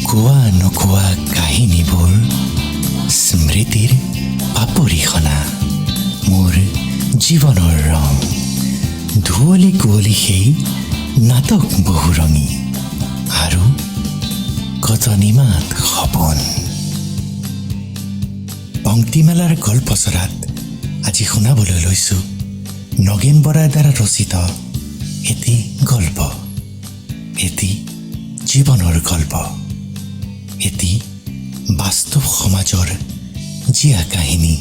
কোৱা নোকোৱা কাহিনীবোৰ স্মৃতিৰ পাপৰিখনা মোৰ জীৱনৰ ৰং ধুৱলি কুঁৱলী সেই নাটক বহুৰঙী আৰু কজনীমাত সপোন পংক্তিমেলাৰ গল্পচৰাত আজি শুনাবলৈ লৈছোঁ নগেন বৰাৰ দ্বাৰা ৰচিত এটি গল্প এটি জীৱনৰ গল্প এটি বাস্তৱ সমাজৰ জীয়া কাহিনী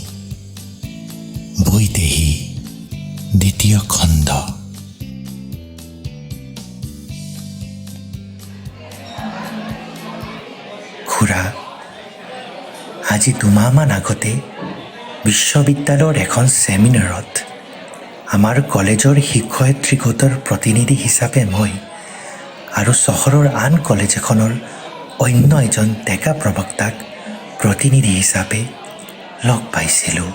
বৈদেহী দ্বিতীয় খণ্ড খুৰা আজি দুমাহমান আগতে বিশ্ববিদ্যালয়ৰ এখন ছেমিনাৰত আমাৰ কলেজৰ শিক্ষয়িত্ৰী গোটৰ প্ৰতিনিধি হিচাপে মই আৰু চহৰৰ আন কলেজ এখনৰ অন্য এজন ডেকা প্ৰবক্তাক প্ৰতিনিধি হিচাপে লগ পাইছিলোঁ।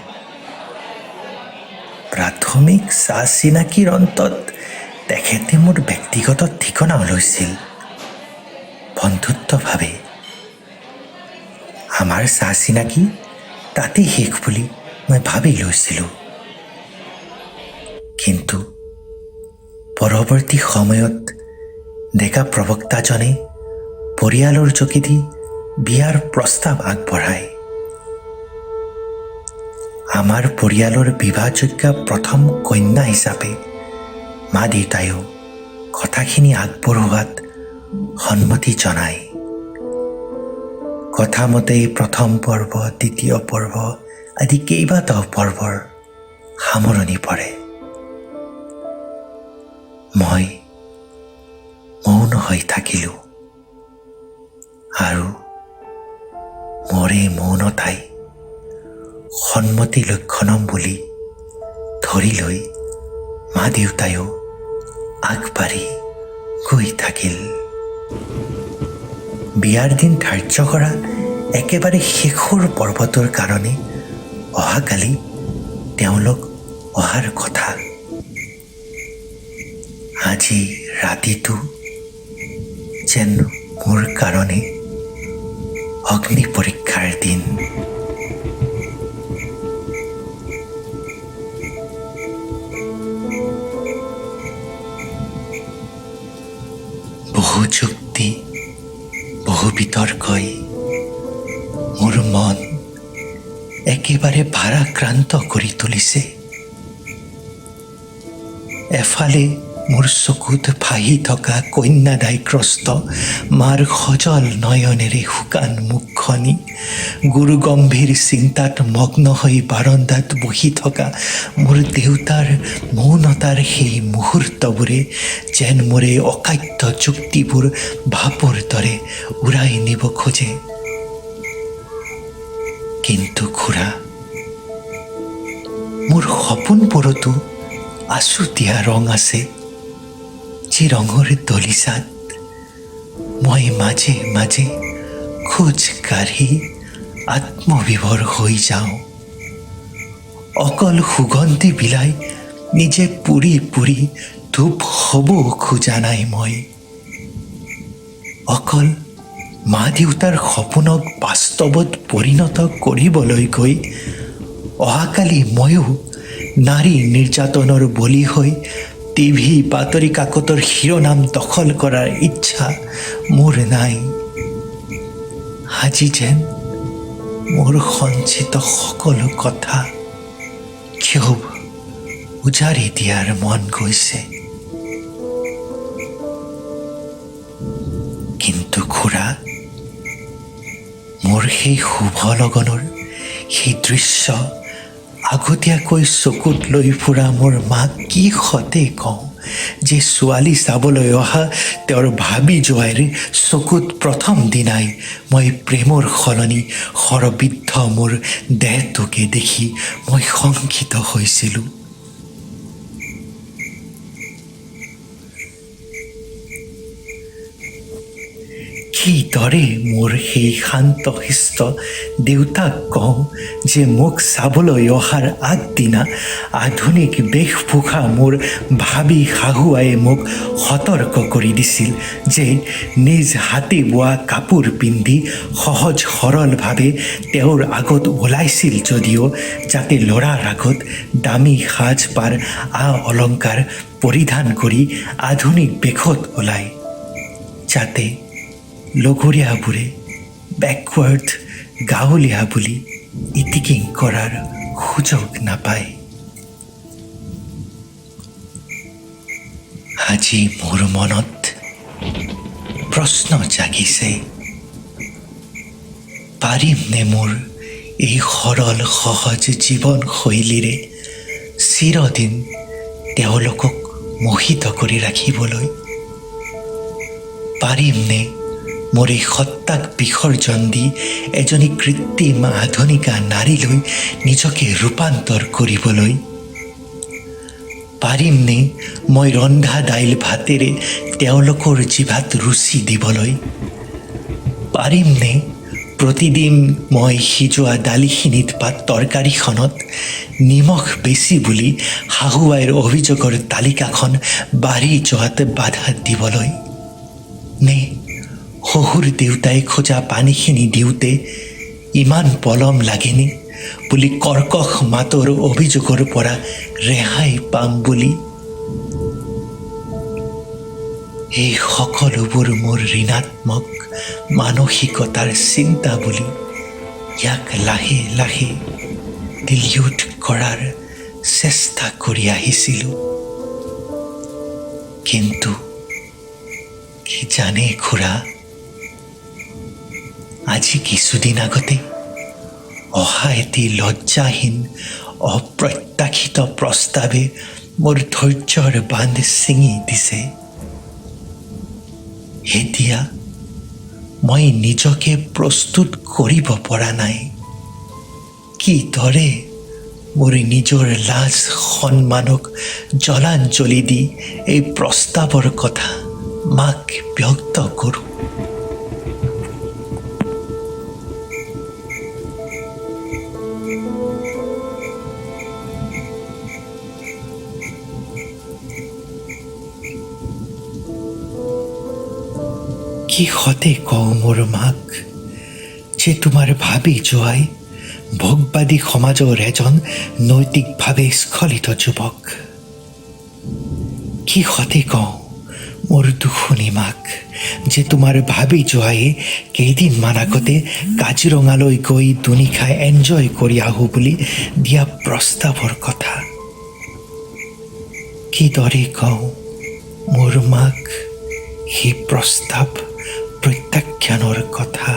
প্ৰাথমিক চা চিনাকিৰ অন্তত তেখেতে মোৰ ব্যক্তিগত ঠিকনাও লৈছিল বন্ধুত্বভাৱে। আমাৰ চা চিনাকি তাতেই শেষ বুলি মই ভাবি লৈছিলোঁ। কিন্তু পৰৱৰ্তী সময়ত ডেকা প্ৰবক্তাজনে পৰিয়ালৰ যোগেদি বিয়াৰ প্ৰস্তাৱ আগবঢ়ায়। আমাৰ পৰিয়ালৰ বিবাহযোগ্য প্ৰথম কন্যা হিচাপে মা দেউতায়ো কথাখিনি আগবঢ়োৱাত সন্মতি জনায়। কথামতেই প্ৰথম পৰ্ব দ্বিতীয় পৰ্ব আদি কেইবাটাও পৰ্বৰ সামৰণি পৰে। মই মৌন হৈ থাকিলোঁ আৰু মোৰে মৌনতাই সন্মতি লক্ষণম বুলি ধৰি লৈ মা দেউতায়ো আগবাঢ়ি গৈ থাকিল। বিয়াৰ দিন ধাৰ্য কৰা একেবাৰে শেষৰ পৰ্বটোৰ কাৰণে অহাকালি তেওঁলোক অহাৰ কথা। আজি ৰাতিটো যেন মোৰ কাৰণে অগ্নি পৰীক্ষাৰ দিন। বহু যুক্তি বহু বিতৰ্কই মোৰ মন একেবাৰে ভাৰাক্ৰান্ত কৰি তুলিছে। এফালে মোৰ চকুত ভাহি থকা কন্যাদায়গ্ৰস্ত মাৰ সজল নয়নেৰে শুকান মুখখনি, গুৰু গম্ভীৰ চিন্তাত মগ্ন হৈ বাৰণ্ডাত বহি থকা মোৰ দেউতাৰ মৌনতাৰ সেই মুহূৰ্তবোৰে যেন মোৰে অকাট্য যুক্তিবোৰ ভাপৰ দৰে উৰাই নিব খোজে। কিন্তু খুৰা, মোৰ সপোনবোৰতো আছুতীয়া ৰং আছে, যি ৰঙৰ দলিচাত মই মাজে মাজে খোজ কাঢ়ি আত্মবিভোৰ হৈ যাওঁ। অকল সুগন্ধি বিলাই নিজে পুৰি পুৰি ধূপ হ'ব খোজা নাই মই। অকল মা দেউতাৰ সপোনক বাস্তৱত পৰিণত কৰিবলৈ গৈ অহাকালি ময়ো নাৰী নিৰ্যাতনৰ বলি হৈ টিভি বাতৰি কাকতৰ শিৰোনাম দখল কৰাৰ ইচ্ছা মোৰ নাই। আজি যেন মোৰ সঞ্চিত সকলো কথা ক্ষোভ উজাৰি দিয়াৰ মন গৈছে। কিন্তু খুৰা, মোৰ সেই শুভ লগনৰ সেই দৃশ্য আগতীয়াকৈ চকুত লৈ ফুৰা মোৰ মাক কি সতে কওঁ যে ছোৱালী চাবলৈ অহা তেওঁৰ ভাবি জোৱাইৰ চকুত প্ৰথম দিনাই মই প্ৰেমৰ সলনি সৰবৃদ্ধ মোৰ দেহটোকে দেখি মই শংকিত হৈছিলোঁ। কি কিদৰে মোৰ সেই শান্তশিষ্ট দেউতাক কওঁ যে মোক চাবলৈ অহাৰ আগদিনা আধুনিক বেশভূষা মোৰ ভাবি শাহুৱাই মোক সতৰ্ক কৰি দিছিল যে নিজ হাতে বোৱা কাপোৰ পিন্ধি সহজ সৰলভাৱে তেওঁৰ আগত ওলাইছিল যদিও যাতে ল'ৰাৰ আগত দামী সাজ পাৰ অলংকাৰ পৰিধান কৰি আধুনিক বেশত ওলায়, যাতে লগৰীয়াবোৰে বেকৱাৰ্ড গাঁৱলীয়া বুলি ইটিকিং কৰাৰ সুযোগ নাপায়। আজি মোৰ মনত প্ৰশ্ন জাগিছে, পাৰিমনে মোৰ এই সৰল সহজ জীৱনশৈলীৰে চিৰদিন তেওঁলোকক মোহিত কৰি ৰাখিবলৈ? পাৰিমনে মোৰ এই সত্তাক বিসৰ্জন দি এজনী কৃত্ৰিম আধুনিকা নাৰীলৈ নিজকে ৰূপান্তৰ কৰিবলৈ? পাৰিমনে মই ৰন্ধা দাইল ভাতেৰে তেওঁলোকৰ জিভাত ৰুচি দিবলৈ? পাৰিমনে প্ৰতিদিন মই সিজোৱা দালিখিনিত বা তৰকাৰীখনত নিমখ বেছি বুলি শাহুৱাইৰ অভিযোগৰ তালিকাখন বাঢ়ি যোৱাত বাধা দিবলৈ? নে শহুৰ দেউতাই খোজা পানীখিনি দিওঁতে ইমান পলম লাগেনে বুলি কৰ্কশ মাতৰ অভিযোগৰ পৰা ৰেহাই পাম বুলি? এই সকলোবোৰ মোৰ ঋণাত্মক মানসিকতাৰ চিন্তা বুলি ইয়াক লাহে লাহে ডিলিউট কৰাৰ চেষ্টা কৰি আহিছিলোঁ। কিন্তু কি জানে খুৰা, আজি কিছুদিন আগতে অহা এটি লজ্জাহীন অপ্ৰত্যাশিত প্ৰস্তাৱে মোৰ ধৈৰ্যৰ বান্ধ ছিঙি দিছে। এতিয়া মই নিজকে প্ৰস্তুত কৰিব পৰা নাই। কিদৰে মোৰ নিজৰ লাজ সন্মানক জলাঞ্জলি দি এই প্ৰস্তাৱৰ কথা মাক ব্যক্ত কৰোঁ? কিহতে কওঁ মোৰ মাক যে তোমাৰ ভাবি যোৱাই ভোগবাদী সমাজৰ এজন নৈতিকভাৱে স্খলিত যুৱক? কিহতে কওঁ মোৰ দুখনী মাক যে তোমাৰ ভাবি যোৱাই কেইদিনমান আগতে কাজিৰঙালৈ গৈ দুনিশা এনজয় কৰি আহোঁ বুলি দিয়া প্ৰস্তাৱৰ কথা? কিদৰে কওঁ মোৰ মাক সেই প্ৰস্তাৱ প্ৰত্যাখ্যানৰ কথা?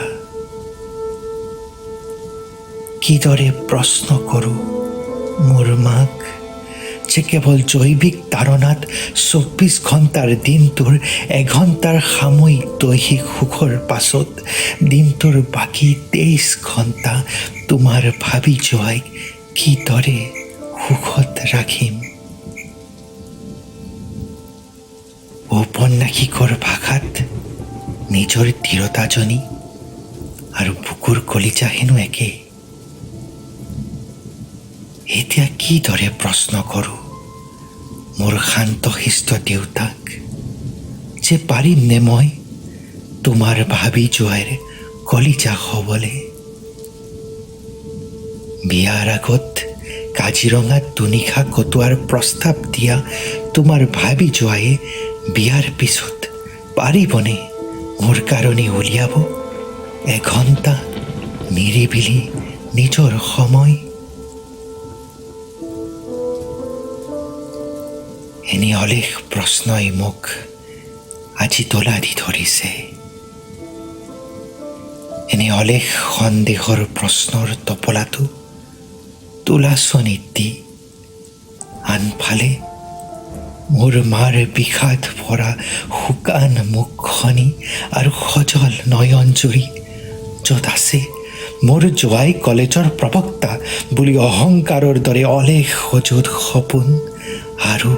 কিদৰে প্ৰশ্ন কৰোঁ মোৰ মাক যে কেৱল জৈৱিক তাৰণাত ২৪ ঘণ্টাৰ দিনটোৰ এঘণ্টাৰ সাময়িক দৈহিক সুখৰ পাছত দিনটোৰ বাকী ২৩ ঘণ্টা তোমাৰ ভাবি যোৱাইক কিদৰে সুখত ৰাখিম? ঔপন্যাসিকৰ ভাষাত নিজৰ দৃঢ়তাজনী আৰু বুকুৰ কলিজা হেনো একেই। এতিয়া কিদৰে প্ৰশ্ন কৰোঁ মোৰ শান্তশিষ্ট দেউতাক যে পাৰিমনে মই তোমাৰ ভাবি যোৱাইৰ কলিজা হ'বলৈ? বিয়াৰ আগত কাজিৰঙাত দুনিশা কটোৱাৰ প্ৰস্তাৱ দিয়া তোমাৰ ভাবি যোৱাই বিয়াৰ পিছত পাৰিবনে মোৰ কাৰণে উলিয়াব এঘণ্টা নিৰিবিলি নিজৰ সময়? এনে অলেখ প্ৰশ্নই মোক আজি তোলা দি ধৰিছে। এনে অলেখ সন্দেহৰ প্ৰশ্নৰ টপলাটো তোলাচনীত দি আনফালে মোৰ মাৰ বিষাদ ভৰা শুকান মুখখনি আৰু সজল নয়নজুৰি, য'ত আছে মোৰ জোৱাই কলেজৰ প্ৰবক্তা বুলি অহংকাৰৰ দৰে অলেখ সজুত সপোন, আৰু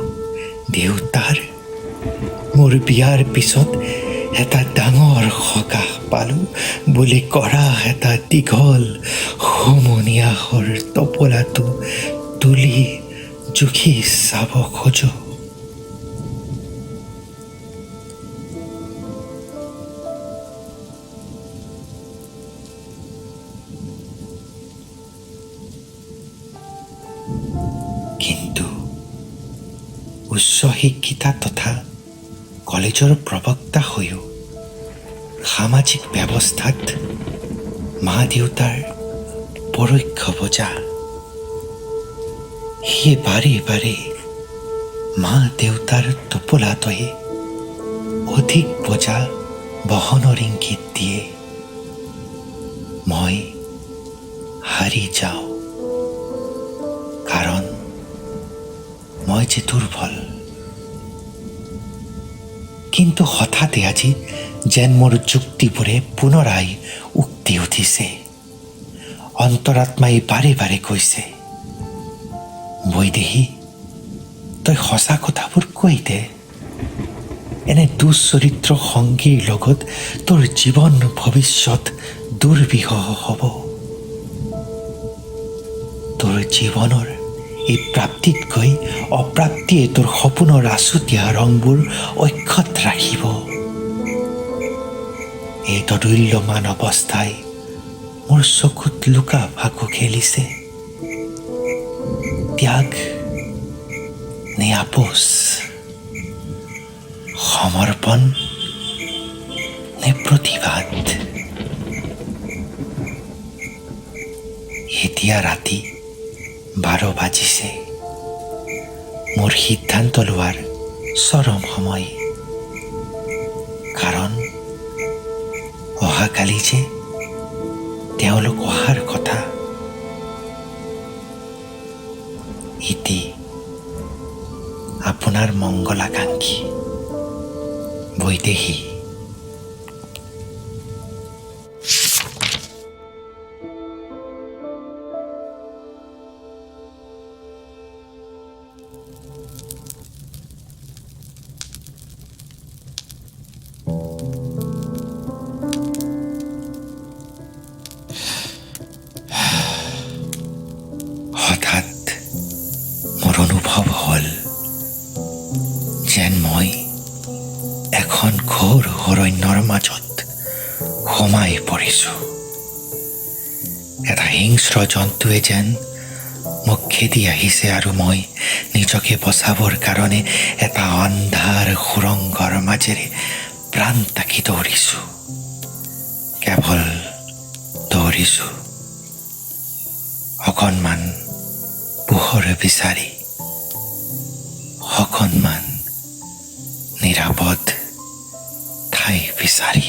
দেউতাৰ মোৰ বিয়াৰ পিছত এটা ডাঙৰ সকাহ পালোঁ বুলি কৰা এটা দীঘল হুমুনিয়াহৰ টোপোলাটো তুলি জুখি চাব খোজোঁ। কিন্তু উচ্চ শিক্ষিতা তথা কলেজৰ প্ৰবক্তা হৈও সামাজিক ব্যৱস্থাত মা দেউতাৰ পৰোক্ষ বোজা। সেয়ে বাৰে বাৰে মা দেউতাৰ টোপোলাটোৱে অধিক বোজা বহনৰ ইংগিত দিয়ে। মই হাৰি যাওঁ, কাৰণ মই যে দুৰ্বল। কিন্তু হঠাতে আজি যেন মোৰ যুক্তিবোৰে পুনৰাই উক্তি উঠিছে। অন্তৰাত্মাই বাৰে বাৰে কৈছে, বৈদেহী, তই সঁচা কথাবোৰ কৈ দে। এনে দুচৰিত্ৰ সংগীৰ লগত তোৰ জীৱন ভৱিষ্যত দুৰ্বিষহ হ'ব। তোৰ জীৱনৰ এই প্ৰাপ্তিতকৈ অপ্ৰাপ্তিয়ে তোৰ সপোনৰ আছুতীয়া ৰংবোৰ অক্ষত ৰাখিব। এই তদুল্যমান অৱস্থাই মোৰ চকুত লুকা ভাকু খেলিছে। ত্যাগ নে আপোচ, সমৰ্পণ নে প্ৰতিবাদ। এতিয়া ৰাতি 12 বাজিছে। মোৰ সিদ্ধান্ত লোৱাৰ চৰম সময়। কাৰণ অহাকালি যে তেওঁলোক অহাৰ কথা। ইতি আপোনাৰ মংগলাকাংক্ষী বৈদেহী। হঠাৎ মোৰ অনুভৱ হ'ল যেন মই এখন ঘোৰ অৰণ্যৰ মাজত সোমাই পৰিছোঁ। এটা হিংস্ৰ জন্তুৱে যেন মোক খেদি আহিছে আৰু মই নিজকে বচাবৰ কাৰণে এটা অন্ধাৰ সুৰংগৰ মাজেৰে প্ৰাণ তাকি দৌৰিছোঁ। কেৱল দৌৰিছোঁ, অকণমান পোহৰ বিচাৰি, অকণমান নিৰাপদ ঠাই বিচাৰি।